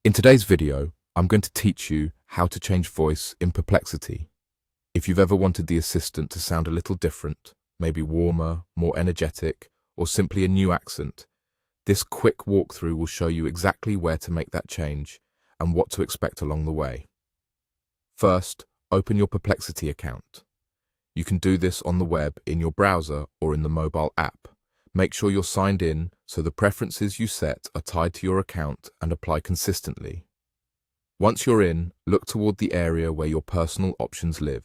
In today's video, I'm going to teach you how to change voice in Perplexity. If you've ever wanted the assistant to sound a little different, maybe warmer, more energetic, or simply a new accent, this quick walkthrough will show you exactly where to make that change and what to expect along the way. First, open your Perplexity account. You can do this on the web in your browser or in the mobile app. Make sure you're signed in so the preferences you set are tied to your account and apply consistently. Once you're in, look toward the area where your personal options live.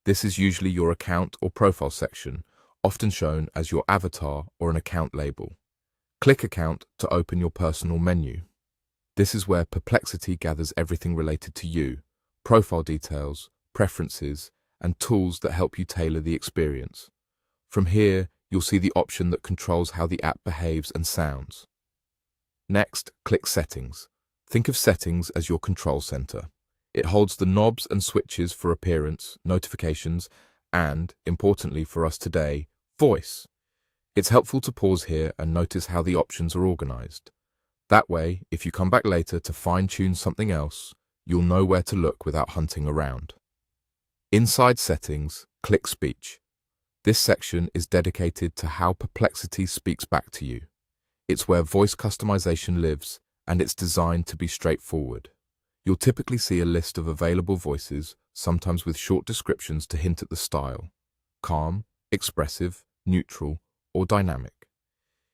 This is usually your account or profile section, often shown as your avatar or an account label. Click Account to open your personal menu. This is where Perplexity gathers everything related to you: profile details, preferences, and tools that help you tailor the experience. From here, you'll see the option that controls how the app behaves and sounds. Next, click Settings. Think of Settings as your control center. It holds the knobs and switches for appearance, notifications, and, importantly for us today, voice. It's helpful to pause here and notice how the options are organized. That way, if you come back later to fine-tune something else, you'll know where to look without hunting around. Inside Settings, click Speech. This section is dedicated to how Perplexity speaks back to you. It's where voice customization lives, and it's designed to be straightforward. You'll typically see a list of available voices, sometimes with short descriptions to hint at the style: calm, expressive, neutral, or dynamic.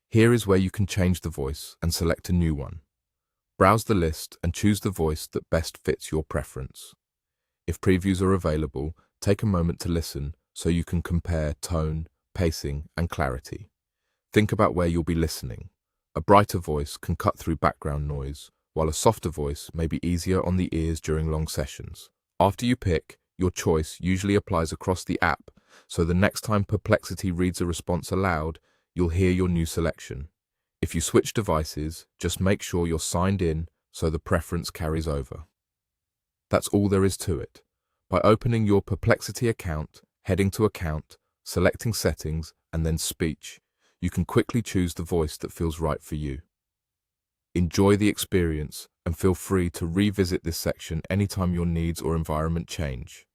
Here is where you can change the voice and select a new one. Browse the list and choose the voice that best fits your preference. If previews are available, take a moment to listen so you can compare tone, pacing, and clarity. Think about where you'll be listening. A brighter voice can cut through background noise, while a softer voice may be easier on the ears during long sessions. After you pick, your choice usually applies across the app, so the next time Perplexity reads a response aloud, you'll hear your new selection. If you switch devices, just make sure you're signed in so the preference carries over. That's all there is to it. By opening your Perplexity account, heading to Account, selecting Settings, and then Speech, you can quickly choose the voice that feels right for you. Enjoy the experience and feel free to revisit this section anytime your needs or environment change.